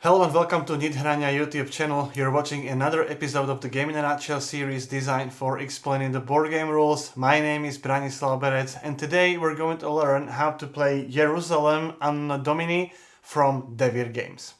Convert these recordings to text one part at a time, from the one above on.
Hello and welcome to Nithrania YouTube channel. You're watching another episode of the Game in a Nutshell series designed for explaining the board game rules. My name is Branislav Berec and today we're going to learn how to play Ierusalem Anno Domini from Devir Games.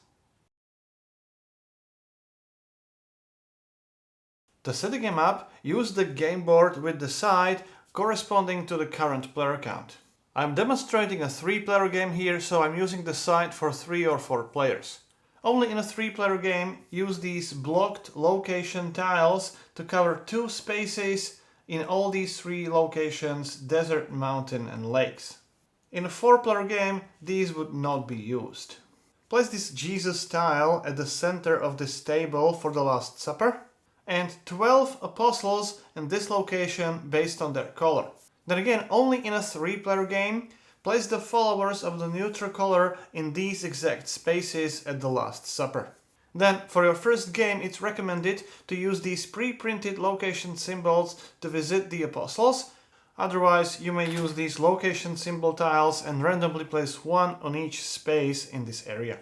To set the game up, use the game board with the side corresponding to the current player count. I'm demonstrating a 3-player game here, so I'm using the side for 3 or 4 players. Only in a 3-player game, use these blocked location tiles to cover 2 spaces in all these 3 locations: desert, mountain and lakes. In a 4-player game, these would not be used. Place this Jesus tile at the center of this table for the Last Supper, and 12 apostles in this location based on their color. Then again, only in a 3-player game, place the followers of the neutral color in these exact spaces at the Last Supper. Then, for your first game, it's recommended to use these pre-printed location symbols to visit the apostles. Otherwise, you may use these location symbol tiles and randomly place one on each space in this area.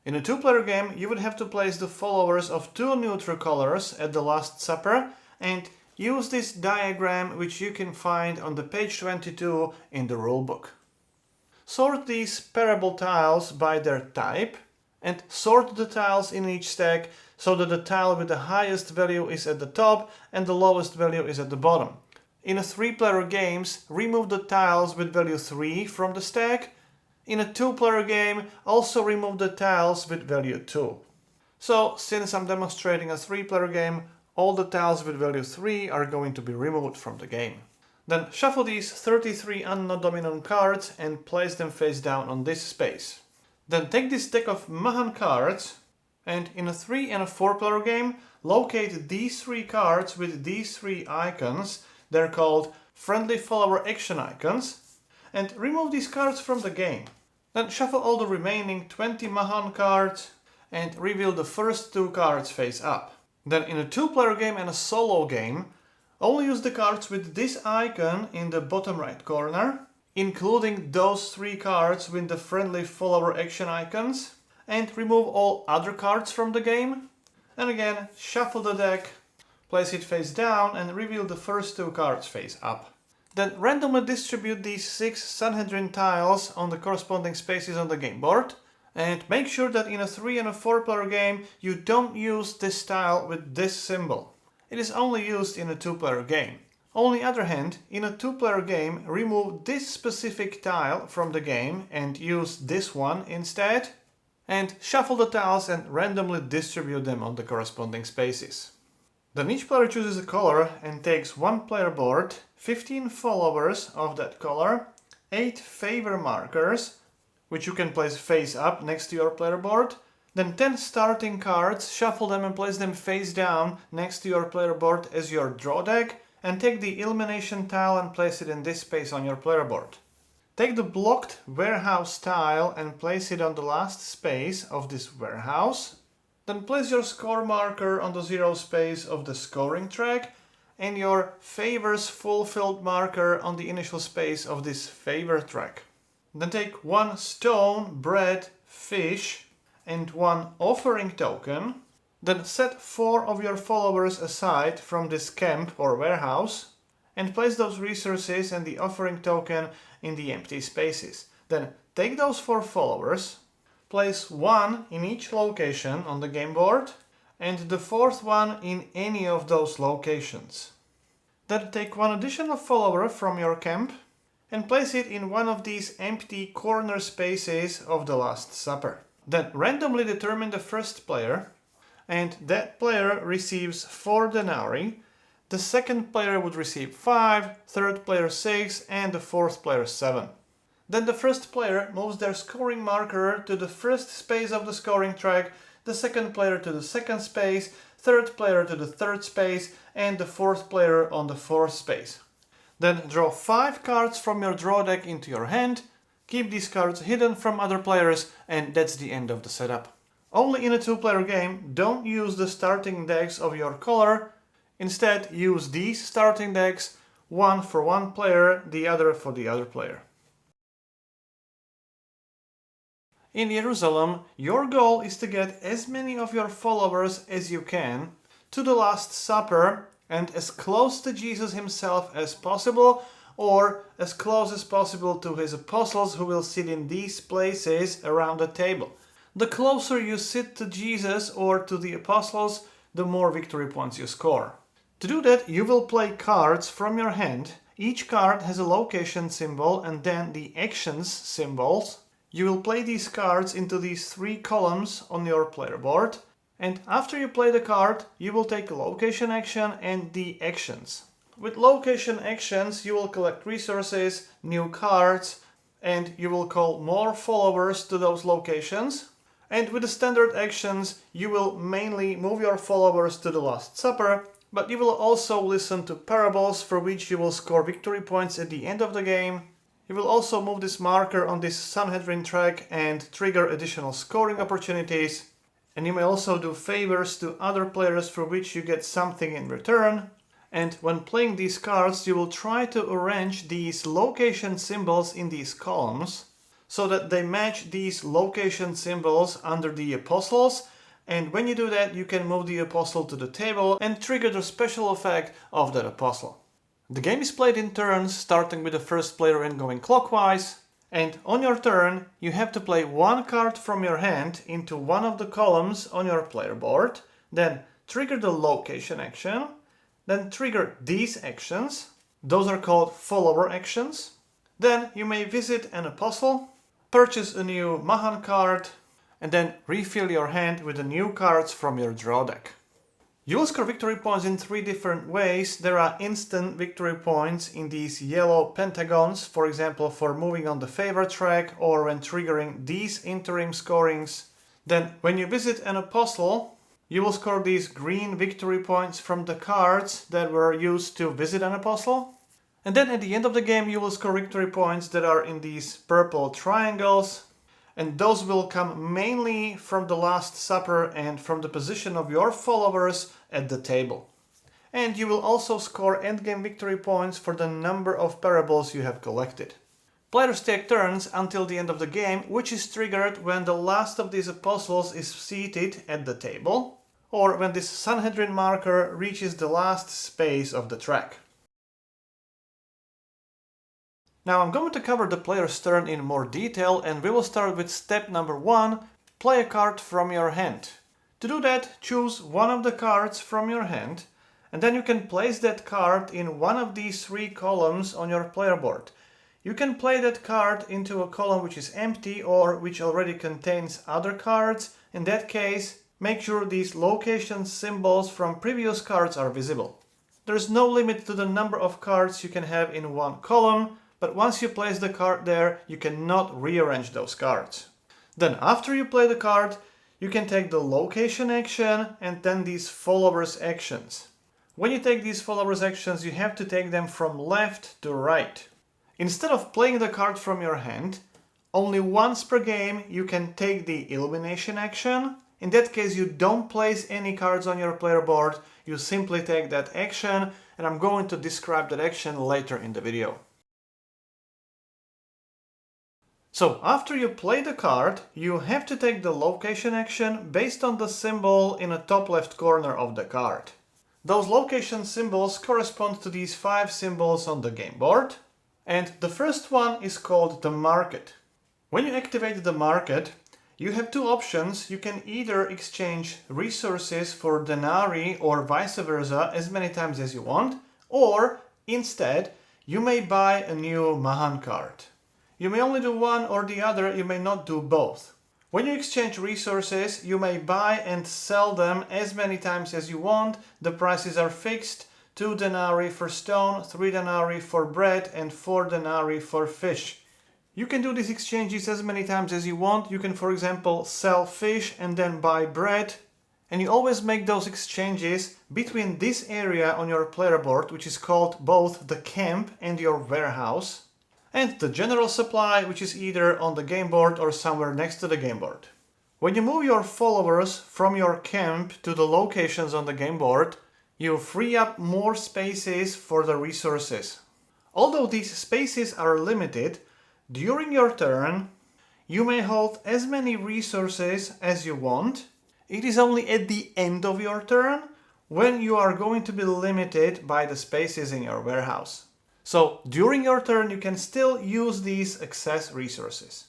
In a 2-player game, you would have to place the followers of 2 neutral colors at the Last Supper and use this diagram, which you can find on the page 22 in the rulebook. Sort these parable tiles by their type and sort the tiles in each stack so that the tile with the highest value is at the top and the lowest value is at the bottom. In a 3-player games, remove the tiles with value 3 from the stack. In a 2-player game, also remove the tiles with value 2. So, since I'm demonstrating a 3-player game, all the tiles with value 3 are going to be removed from the game. Then shuffle these 33 Anno Domini cards and place them face down on this space. Then take this deck of Mahane cards and in a 3 and a 4-player game, locate these 3 cards with these 3 icons. They're called friendly follower action icons, and remove these cards from the game. Then shuffle all the remaining 20 Mahane cards and reveal the first 2 cards face up. Then in a 2-player game and a solo game, only use the cards with this icon in the bottom right corner, including those 3 cards with the friendly follower action icons, and remove all other cards from the game. And again, shuffle the deck, place it face down and reveal the first 2 cards face up. Then randomly distribute these 6 Sanhedrin tiles on the corresponding spaces on the game board, and make sure that in a 3 and a 4-player game you don't use this tile with this symbol. It is only used in a 2-player game. On the other hand, in a 2-player game, remove this specific tile from the game and use this one instead, and shuffle the tiles and randomly distribute them on the corresponding spaces. Then each player chooses a color and takes 1 player board, 15 followers of that color, 8 favor markers, which you can place face up next to your player board, then 10 starting cards, shuffle them and place them face down next to your player board as your draw deck, and take the elimination tile and place it in this space on your player board. Take the blocked warehouse tile and place it on the last space of this warehouse. Then place your score marker on the 0 space of the scoring track and your favors fulfilled marker on the initial space of this favor track. Then take 1 stone, bread, fish and 1 offering token. Then set 4 of your followers aside from this camp or warehouse and place those resources and the offering token in the empty spaces. Then take those 4 followers, place 1 in each location on the game board and the 4th one in any of those locations. Then take 1 additional follower from your camp and place it in one of these empty corner spaces of the Last Supper. Then randomly determine the first player, and that player receives 4 denarii, the second player would receive 5, third player 6, and the 4th player 7. Then the first player moves their scoring marker to the first space of the scoring track, the second player to the second space, third player to the third space, and the 4th player on the 4th space. Then draw 5 cards from your draw deck into your hand. Keep these cards hidden from other players, and that's the end of the setup. Only in a 2-player game, don't use the starting decks of your color. Instead, use these starting decks, one for one player, the other for the other player. In Jerusalem, your goal is to get as many of your followers as you can to the Last Supper and as close to Jesus himself as possible, or as close as possible to his apostles who will sit in these places around the table. The closer you sit to Jesus or to the apostles, the more victory points you score. To do that, you will play cards from your hand. Each card has a location symbol and then the actions symbols. You will play these cards into these 3 columns on your player board. And after you play the card, you will take a location action and the actions. With location actions, you will collect resources, new cards, and you will call more followers to those locations. And with the standard actions, you will mainly move your followers to the Last Supper, but you will also listen to parables for which you will score victory points at the end of the game. You will also move this marker on this Sanhedrin track and trigger additional scoring opportunities. And you may also do favors to other players for which you get something in return. And when playing these cards, you will try to arrange these location symbols in these columns so that they match these location symbols under the apostles. And when you do that, you can move the apostle to the table and trigger the special effect of that apostle. The game is played in turns, starting with the first player and going clockwise. And on your turn, you have to play 1 card from your hand into one of the columns on your player board, then trigger the location action, then trigger these actions. Those are called follower actions. Then you may visit an apostle, purchase a new Mahane card, and then refill your hand with the new cards from your draw deck. You will score victory points in 3 different ways. There are instant victory points in these yellow pentagons, for example for moving on the favor track or when triggering these interim scorings. Then when you visit an apostle, you will score these green victory points from the cards that were used to visit an apostle. And then at the end of the game you will score victory points that are in these purple triangles. And those will come mainly from the Last Supper and from the position of your followers at the table. And you will also score endgame victory points for the number of parables you have collected. Players take turns until the end of the game, which is triggered when the last of these apostles is seated at the table, or when this Sanhedrin marker reaches the last space of the track. Now I'm going to cover the player's turn in more detail, and we will start with step number 1, play a card from your hand. To do that, choose one of the cards from your hand, and then you can place that card in one of these 3 columns on your player board. You can play that card into a column which is empty or which already contains other cards. In that case, make sure these location symbols from previous cards are visible. There is no limit to the number of cards you can have in one column, but once you place the card there, you cannot rearrange those cards. Then after you play the card, you can take the location action and then these followers actions. When you take these followers actions, you have to take them from left to right. Instead of playing the card from your hand, only once per game you can take the illumination action. In that case, you don't place any cards on your player board, you simply take that action, and I'm going to describe that action later in the video. So after you play the card, you have to take the location action based on the symbol in the top left corner of the card. Those location symbols correspond to these 5 symbols on the game board, and the first one is called the market. When you activate the market, you have 2 options. You can either exchange resources for Denarii or vice versa as many times as you want, or instead you may buy a new Mahane card. You may only do one or the other, you may not do both. When you exchange resources, you may buy and sell them as many times as you want. The prices are fixed: 2 denarii for stone, 3 denarii for bread, and 4 denarii for fish. You can do these exchanges as many times as you want. You can, for example, sell fish and then buy bread. And you always make those exchanges between this area on your player board, which is called both the camp and your warehouse, and the general supply, which is either on the game board or somewhere next to the game board. When you move your followers from your camp to the locations on the game board, you free up more spaces for the resources. Although these spaces are limited, during your turn, You may hold as many resources as you want. It is only at the end of your turn when you are going to be limited by the spaces in your warehouse. So during your turn you can still use these excess resources.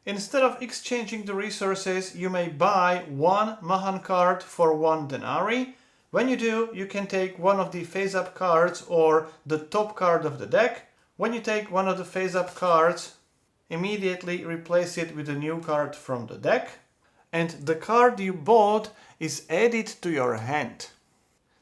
Instead of exchanging the resources, you may buy one Mahane card for 1 Denarii. When you do, you can take one of the face-up cards or the top card of the deck. When you take one of the face-up cards, immediately replace it with a new card from the deck, and the card you bought is added to your hand.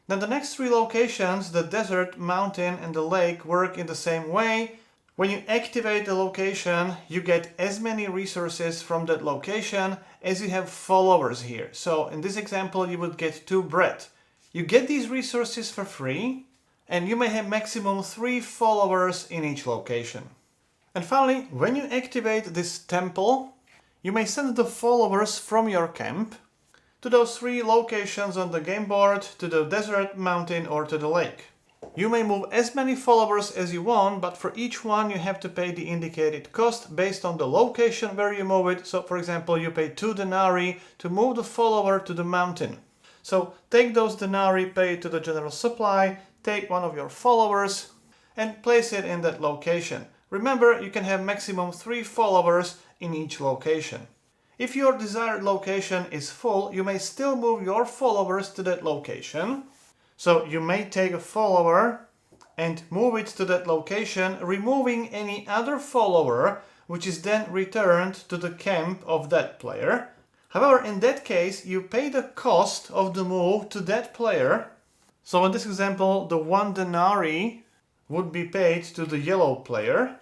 Then the next 3 locations, the desert, mountain and the lake, work in the same way. When you activate a location, you get as many resources from that location as you have followers here. So in this example, you would get 2 bread. You get these resources for free, and you may have maximum 3 followers in each location. And finally, when you activate this temple, you may send the followers from your camp to those 3 locations on the game board, to the desert, mountain or to the lake. You may move as many followers as you want, but for each one you have to pay the indicated cost based on the location where you move it. So for example, you pay 2 denarii to move the follower to the mountain. So take those denarii, pay it to the general supply, take one of your followers and place it in that location. Remember, you can have maximum 3 followers in each location. If your desired location is full, you may still move your followers to that location. So you may take a follower and move it to that location, removing any other follower, which is then returned to the camp of that player. However, in that case, you pay the cost of the move to that player. So in this example, the 1 denarii would be paid to the yellow player.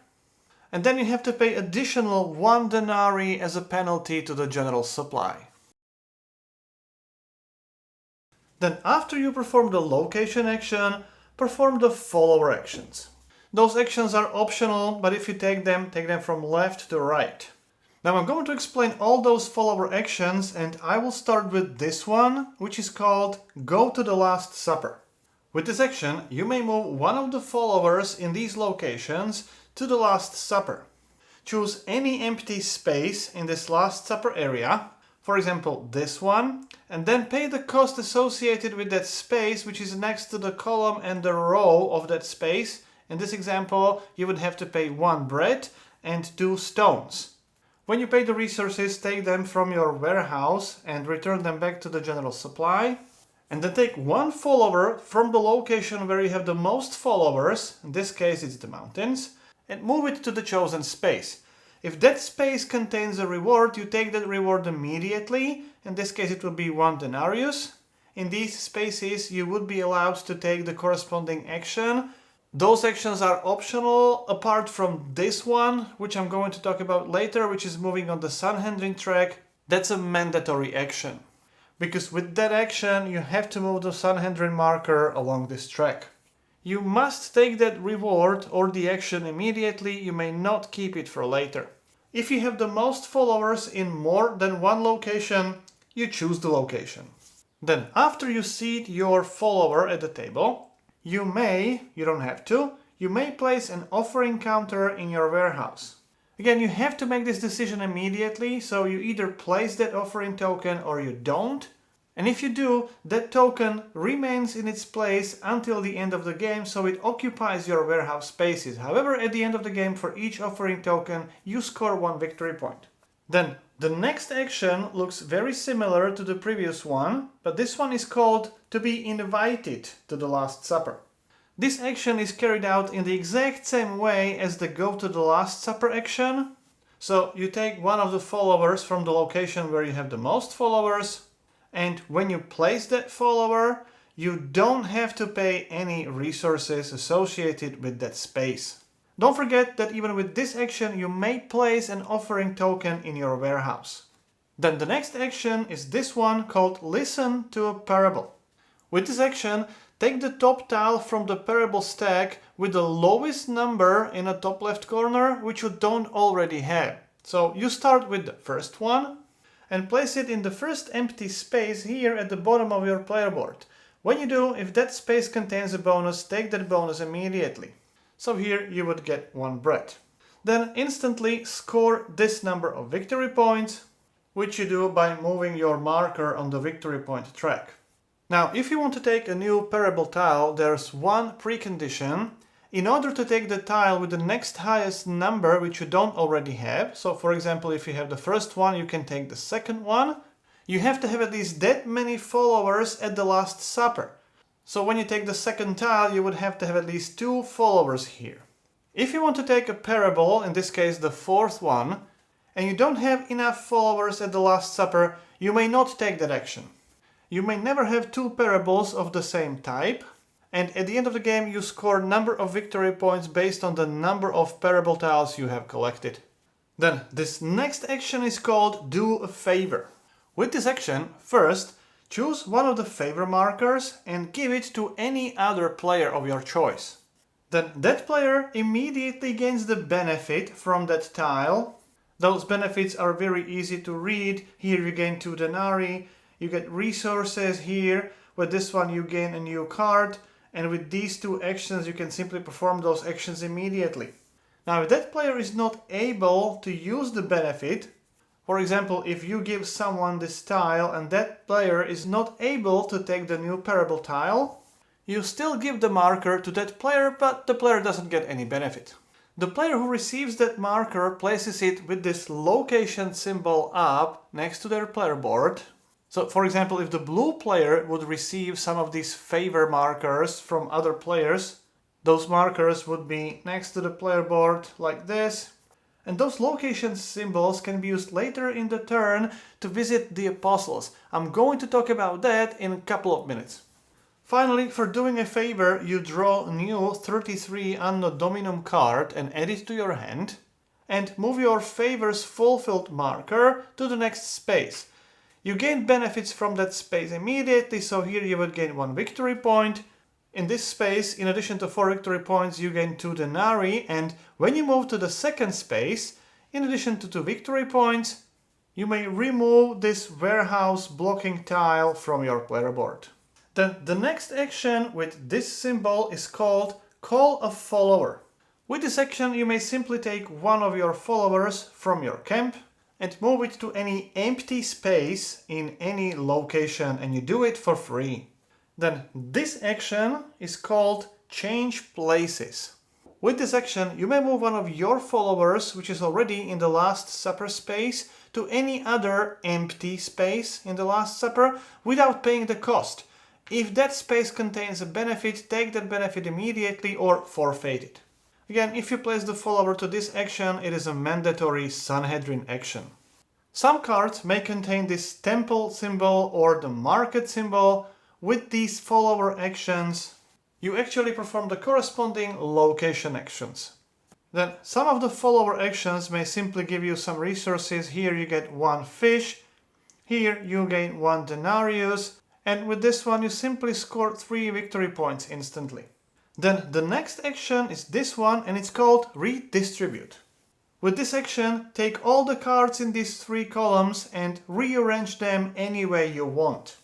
And then you have to pay additional 1 denarii as a penalty to the general supply. Then after you perform the location action, perform the follower actions. Those actions are optional, but if you take them from left to right. Now I'm going to explain all those follower actions, and I will start with this one, which is called Go to the Last Supper. With this action, you may move one of the followers in these locations to the Last Supper. Choose any empty space in this Last Supper area, for example this one, and then pay the cost associated with that space, which is next to the column and the row of that space. In this example, you would have to pay 1 bread and 2 stones. When you pay the resources, take them from your warehouse and return them back to the general supply. And then take 1 follower from the location where you have the most followers, in this case it's the mountains, and move it to the chosen space. If that space contains a reward, you take that reward immediately. In this case it will be 1 denarius. In these spaces you would be allowed to take the corresponding action. Those actions are optional apart from this one, which I'm going to talk about later, which is moving on the Sanhedrin track. That's a mandatory action, because with that action you have to move the Sanhedrin marker along this track. You must take that reward or the action immediately, you may not keep it for later. If you have the most followers in more than 1 location, you choose the location. Then after you seat your follower at the table, you don't have to, you may place an offering counter in your warehouse. Again, you have to make this decision immediately, so you either place that offering token or you don't. And if you do, that token remains in its place until the end of the game, so it occupies your warehouse spaces. However, at the end of the game, for each offering token, you score 1 victory point. Then, the next action looks very similar to the previous one, but this one is called to be invited to the Last Supper. This action is carried out in the exact same way as the Go to the Last Supper action. So you take one of the followers from the location where you have the most followers, and when you place that follower, you don't have to pay any resources associated with that space. Don't forget that even with this action, you may place an offering token in your warehouse. Then the next action is this one called Listen to a Parable. With this action, take the top tile from the parable stack with the lowest number in the top left corner, which you don't already have. So you start with the first one and place it in the first empty space here at the bottom of your player board. When you do, if that space contains a bonus, take that bonus immediately. So here you would get 1 bread. then instantly score this number of victory points, which you do by moving your marker on the victory point track. Now, if you want to take a new parable tile, there's one precondition. In order to take the tile with the next highest number which you don't already have, so for example, if you have the first one, you can take the second one, you have to have at least that many followers at the Last Supper. So when you take the second tile, you would have to have at least 2 followers here. If you want to take a parable, in this case the fourth one, and you don't have enough followers at the Last Supper, you may not take that action. You may never have 2 parables of the same type, and at the end of the game you score number of victory points based on the number of parable tiles you have collected. Then this next action is called Do a Favor. With this action, first choose one of the favor markers and give it to any other player of your choice. Then that player immediately gains the benefit from that tile. Those benefits are very easy to read. Here you gain 2 denarii, you get resources here. With this one you gain a new card, and with these 2 actions you can simply perform those actions immediately. Now if that player is not able to use the benefit, for example, if you give someone this tile and that player is not able to take the new parable tile, you still give the marker to that player, but the player doesn't get any benefit. The player who receives that marker places it with this location symbol up next to their player board. So for example, if the blue player would receive some of these favor markers from other players, those markers would be next to the player board like this. And those location symbols can be used later in the turn to visit the apostles. I'm going to talk about that in a couple of minutes. Finally, for doing a favor, you draw a new 33 Anno Domini card and add it to your hand, and move your favors fulfilled marker to the next space. You gain benefits from that space immediately, so here you would gain 1 victory point. In this space, in addition to 4 victory points, you gain 2 denarii, and when you move to the second space, in addition to 2 victory points, you may remove this warehouse blocking tile from your player board. Then the next action with this symbol is called Call a Follower. With this action you may simply take one of your followers from your camp and move it to any empty space in any location, and you do it for free. Then this action is called Change Places. With this action you may move one of your followers, which is already in the Last Supper space, to any other empty space in the Last Supper without paying the cost. If that space contains a benefit, take that benefit immediately or forfeit it. Again, if you place the follower to this action, it is a mandatory Sanhedrin action. Some cards may contain this temple symbol or the market symbol. With these follower actions, you actually perform the corresponding location actions. Then some of the follower actions may simply give you some resources. Here you get 1 fish, here you gain 1 denarius, and with this one you simply score 3 victory points instantly. Then the next action is this one, and it's called Redistribute. With this action, take all the cards in these 3 columns and rearrange them any way you want.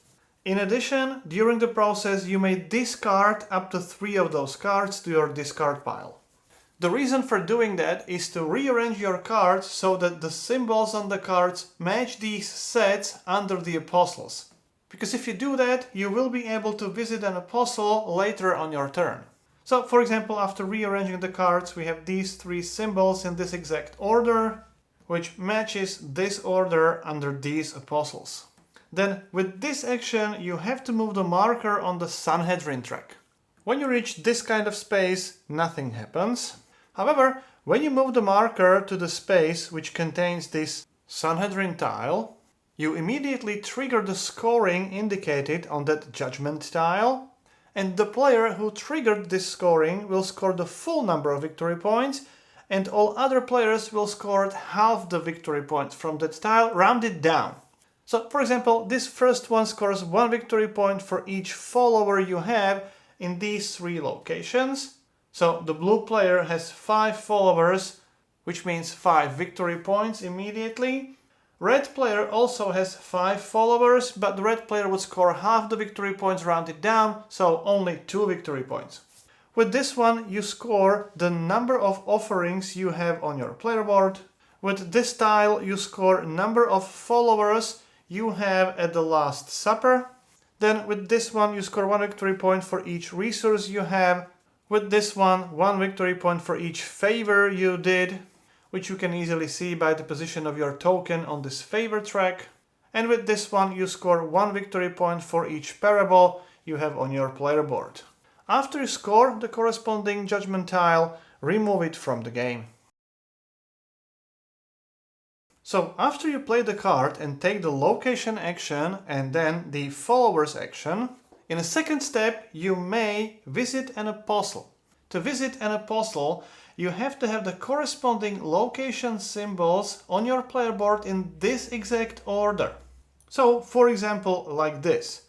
In addition, during the process you may discard up to 3 of those cards to your discard pile. The reason for doing that is to rearrange your cards so that the symbols on the cards match these sets under the apostles. Because if you do that, you will be able to visit an apostle later on your turn. So, for example, after rearranging the cards, we have these 3 symbols in this exact order, which matches this order under these apostles. Then, with this action, you have to move the marker on the Sanhedrin track. When you reach this kind of space, nothing happens. However, when you move the marker to the space which contains this Sanhedrin tile, you immediately trigger the scoring indicated on that judgment tile, and the player who triggered this scoring will score the full number of victory points, and all other players will score half the victory points from that tile, rounded down. So, for example, this first one scores 1 victory point for each follower you have in these 3 locations. So the blue player has 5 followers, which means 5 victory points immediately. Red player also has 5 followers, but the red player would score half the victory points rounded down, so only 2 victory points. With this one, you score the number of offerings you have on your player board. With this tile, you score number of followers you have at the Last Supper. Then with this one, you score 1 victory point for each resource you have. With this one victory point for each favor you did, which you can easily see by the position of your token on this favor track. And with this one, you score 1 victory point for each parable you have on your player board. After you score the corresponding judgment tile, remove it from the game. So after you play the card and take the location action and then the followers action, in a second step you may visit an apostle. To visit an apostle, you have to have the corresponding location symbols on your player board in this exact order. So, for example, like this.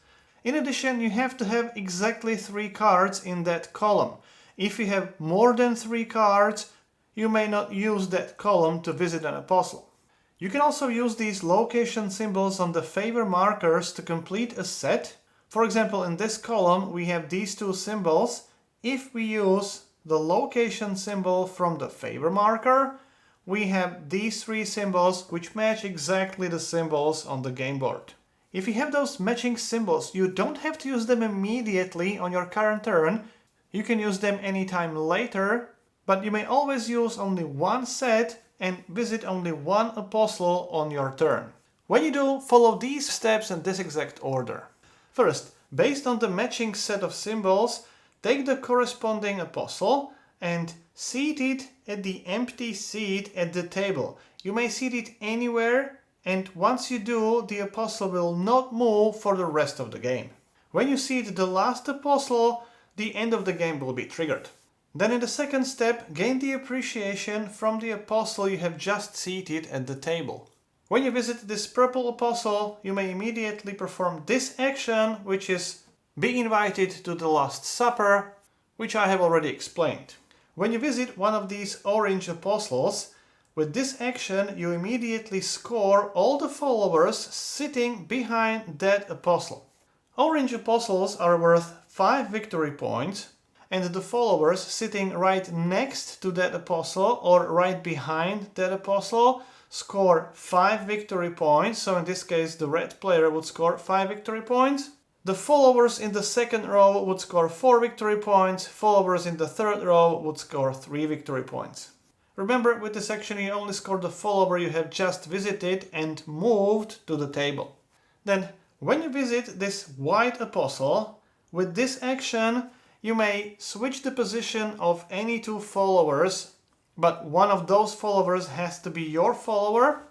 In addition, you have to have exactly 3 cards in that column. If you have more than 3 cards, you may not use that column to visit an apostle. You can also use these location symbols on the favor markers to complete a set. For example, in this column we have these 2 symbols. If we use the location symbol from the favor marker, we have these 3 symbols which match exactly the symbols on the game board. If you have those matching symbols, you don't have to use them immediately on your current turn. You can use them anytime later, but you may always use only one set and visit only one apostle on your turn. When you do, follow these steps in this exact order. First, based on the matching set of symbols, take the corresponding apostle and seat it at the empty seat at the table. You may seat it anywhere, and once you do, the apostle will not move for the rest of the game. When you seat the last apostle, the end of the game will be triggered. Then in the second step, gain the appreciation from the apostle you have just seated at the table. When you visit this purple apostle, you may immediately perform this action, which is be invited to the Last Supper, which I have already explained. When you visit one of these orange apostles, with this action you immediately score all the followers sitting behind that apostle. Orange apostles are worth 5 victory points, and the followers sitting right next to that apostle or right behind that apostle score 5 victory points. So in this case the red player would score 5 victory points. The followers in the second row would score 4 victory points. Followers in the third row would score 3 victory points. Remember, with this action you only score the follower you have just visited and moved to the table. Then when you visit this white apostle, with this action you may switch the position of any 2 followers, but one of those followers has to be your follower.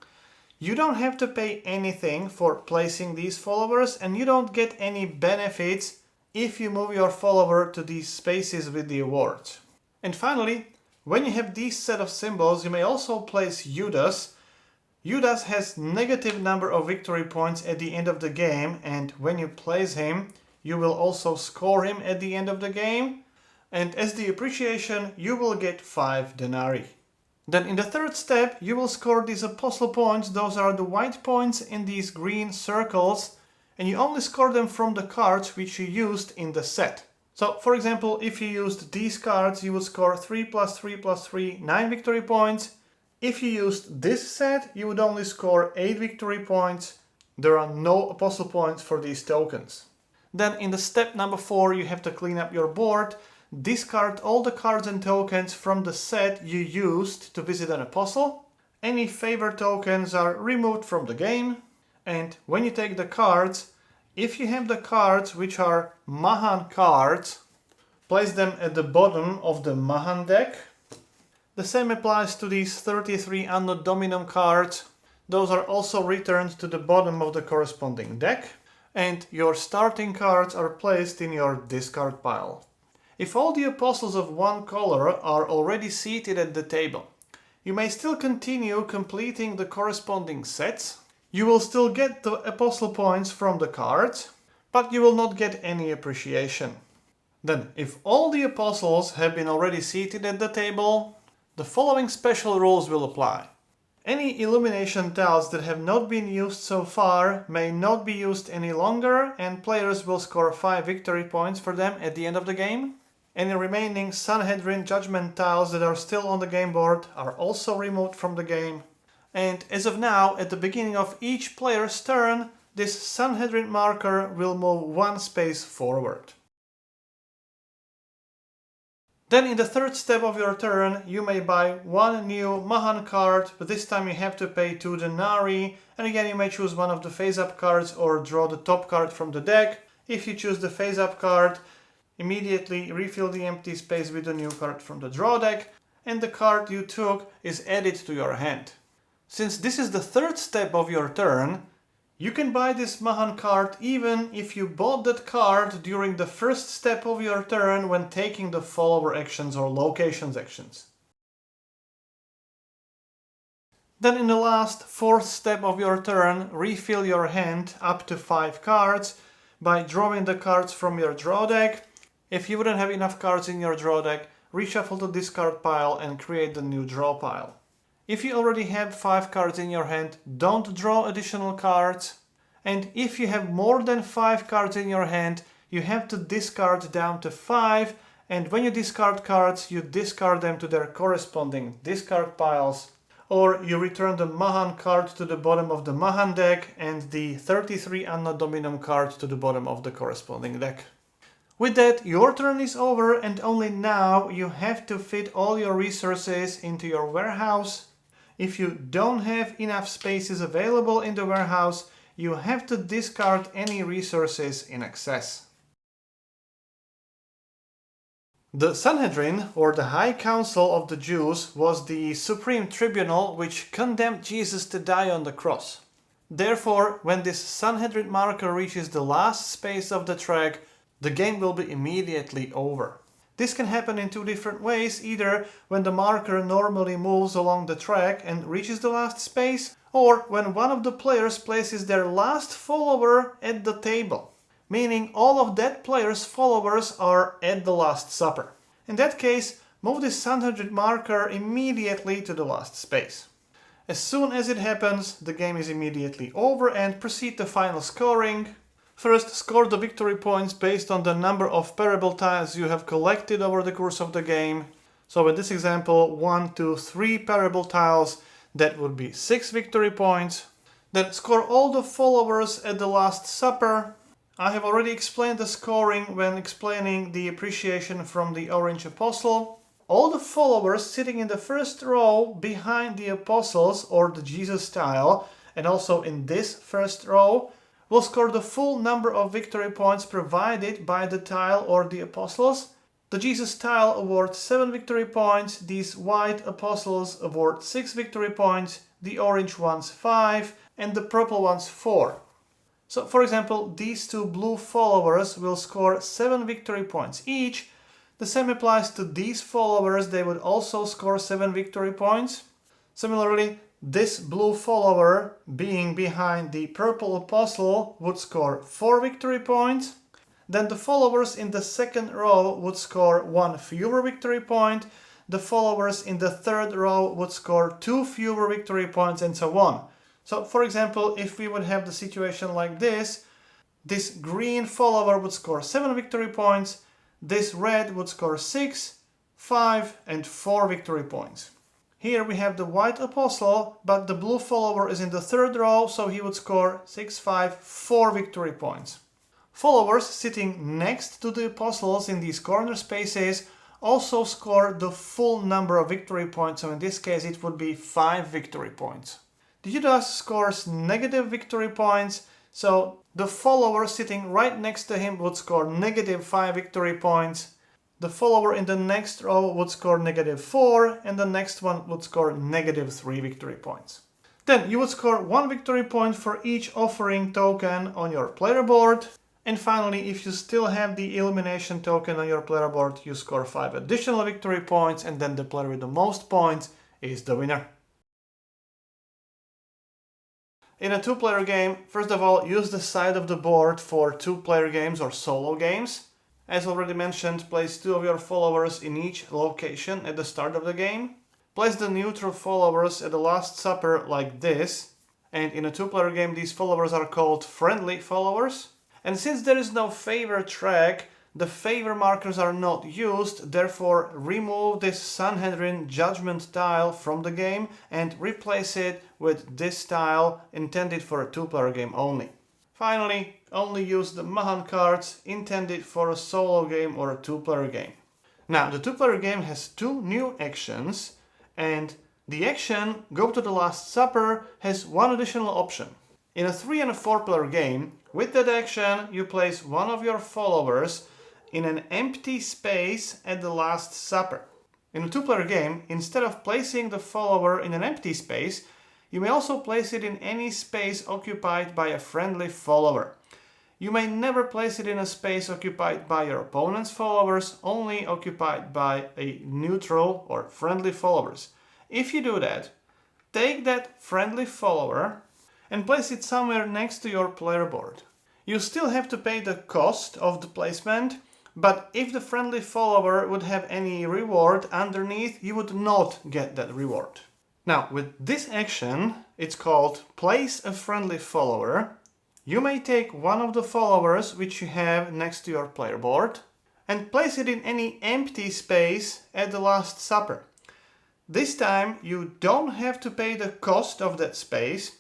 You don't have to pay anything for placing these followers, and you don't get any benefits if you move your follower to these spaces with the awards. And finally, when you have these set of symbols, you may also place Judas. Judas has negative number of victory points at the end of the game, and when you place him, you will also score him at the end of the game, and as the appreciation you will get 5 denarii. Then in the third step you will score these apostle points. Those are the white points in these green circles, and you only score them from the cards which you used in the set. So for example, if you used these cards you would score 3 + 3 + 3, 9 victory points. If you used this set you would only score 8 victory points. There are no apostle points for these tokens. Then in the step number 4 you have to clean up your board, discard all the cards and tokens from the set you used to visit an apostle. Any favor tokens are removed from the game, and when you take the cards, if you have the cards which are Mahane cards, place them at the bottom of the Mahane deck. The same applies to these 33 Anno Domini cards. Those are also returned to the bottom of the corresponding deck. And your starting cards are placed in your discard pile. If all the apostles of one color are already seated at the table, you may still continue completing the corresponding sets. You will still get the apostle points from the cards, but you will not get any appreciation. Then, if all the apostles have been already seated at the table, the following special rules will apply. Any illumination tiles that have not been used so far may not be used any longer, and players will score 5 victory points for them at the end of the game. Any remaining Sanhedrin judgment tiles that are still on the game board are also removed from the game. And as of now, at the beginning of each player's turn, this Sanhedrin marker will move one space forward. Then in the third step of your turn, you may buy one new Mahane card, but this time you have to pay 2 Denarii, and again you may choose one of the face-up cards or draw the top card from the deck. If you choose the face-up card, immediately refill the empty space with a new card from the draw deck, and the card you took is added to your hand. Since this is the third step of your turn, you can buy this Mahane card even if you bought that card during the first step of your turn when taking the follower actions or locations actions. Then in the last fourth step of your turn, refill your hand up to 5 cards by drawing the cards from your draw deck. If you wouldn't have enough cards in your draw deck, reshuffle the discard pile and create the new draw pile. If you already have 5 cards in your hand, don't draw additional cards. And if you have more than 5 cards in your hand, you have to discard down to 5. And when you discard cards, you discard them to their corresponding discard piles. Or you return the Mahane card to the bottom of the Mahane deck and the 33 Anno Domini card to the bottom of the corresponding deck. With that, your turn is over, and only now you have to fit all your resources into your warehouse. If you don't have enough spaces available in the warehouse, you have to discard any resources in excess. The Sanhedrin, or the High Council of the Jews, was the supreme tribunal which condemned Jesus to die on the cross. Therefore, when this Sanhedrin marker reaches the last space of the track, the game will be immediately over. This can happen in 2 different ways, either when the marker normally moves along the track and reaches the last space, or when one of the players places their last follower at the table, meaning all of that player's followers are at the Last Supper. In that case, move this Sanhedrin marker immediately to the last space. As soon as it happens, the game is immediately over and proceed to final scoring. First, score the victory points based on the number of parable tiles you have collected over the course of the game. So in this example, 1, 2, 3 parable tiles, that would be 6 victory points. Then score all the followers at the Last Supper. I have already explained the scoring when explaining the appreciation from the Orange Apostle. All the followers sitting in the first row behind the Apostles or the Jesus tile, and also in this first row, will score the full number of victory points provided by the tile or the Apostles. The Jesus tile awards 7 victory points, these white Apostles award 6 victory points, the orange ones 5, and the purple ones 4. So for example, these 2 blue followers will score 7 victory points each. The same applies to these followers, they would also score 7 victory points. Similarly, this blue follower, being behind the purple apostle, would score 4 victory points. Then the followers in the second row would score 1 fewer victory point. The followers in the third row would score 2 fewer victory points, and so on. So for example, if we would have the situation like this green follower would score 7 victory points, this red would score 6, 5, and 4 victory points. Here we have the white apostle, but the blue follower is in the third row, so he would score 6, 5, 4 victory points. Followers sitting next to the apostles in these corner spaces also score the full number of victory points, so in this case it would be 5 victory points. The Judas scores negative victory points, so the follower sitting right next to him would score negative 5 victory points. The follower in the next row would score negative 4, and the next one would score negative 3 victory points. Then you would score 1 victory point for each offering token on your player board. And finally, if you still have the illumination token on your player board, you score 5 additional victory points, and then the player with the most points is the winner. In a 2-player game, first of all, use the side of the board for 2-player games or solo games. As already mentioned, place 2 of your followers in each location at the start of the game. Place the neutral followers at the Last Supper like this. And in a 2-player game, these followers are called friendly followers. And since there is no favor track, the favor markers are not used, therefore remove this Sanhedrin judgment tile from the game and replace it with this tile intended for a 2-player game only. Finally, only use the Mahane cards intended for a solo game or a 2-player game. Now, the 2-player game has 2 new actions, and the action Go to the Last Supper has 1 additional option. In a 3 and a 4-player game, with that action you place one of your followers in an empty space at the Last Supper. In a 2-player game, instead of placing the follower in an empty space, you may also place it in any space occupied by a friendly follower. You may never place it in a space occupied by your opponent's followers, only occupied by a neutral or friendly followers. If you do that, take that friendly follower and place it somewhere next to your player board. You still have to pay the cost of the placement, but if the friendly follower would have any reward underneath, you would not get that reward. Now, with this action, it's called Place a Friendly Follower. You may take one of the followers which you have next to your player board and place it in any empty space at the Last Supper. This time you don't have to pay the cost of that space,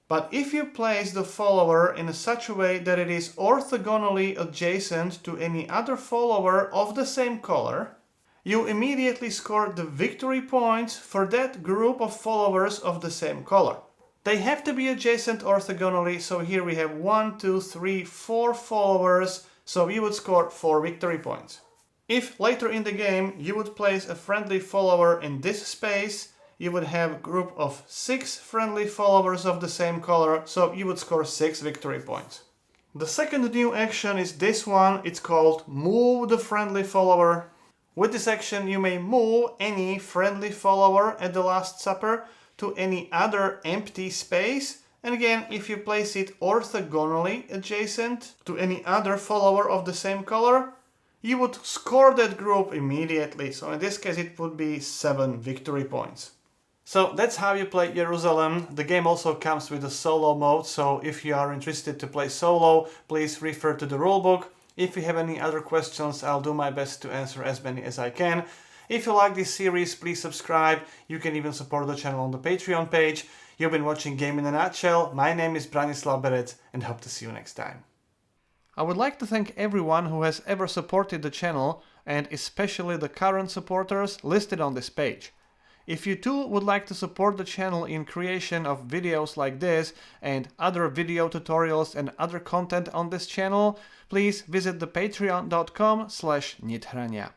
but if you place the follower in such a way that it is orthogonally adjacent to any other follower of the same color, you immediately score the victory points for that group of followers of the same color. They have to be adjacent orthogonally, so here we have 1, 2, 3, 4 followers, so you would score 4 victory points. If later in the game you would place a friendly follower in this space, you would have a group of 6 friendly followers of the same color, so you would score 6 victory points. The second new action is this one. It's called Move the Friendly Follower. With this action you may move any friendly follower at the Last Supper to any other empty space, and again, if you place it orthogonally adjacent to any other follower of the same color, you would score that group immediately. So in this case it would be 7 victory points. So that's how you play Ierusalem. The game also comes with a solo mode, so if you are interested to play solo, please refer to the rulebook. If you have any other questions, I'll do my best to answer as many as I can. If you like this series, please subscribe. You can even support the channel on the Patreon page. You've been watching Game in a Nutshell. My name is Branislav Berec and hope to see you next time. I would like to thank everyone who has ever supported the channel, and especially the current supporters listed on this page. If you too would like to support the channel in creation of videos like this and other video tutorials and other content on this channel, please visit the patreon.com/Nithrania.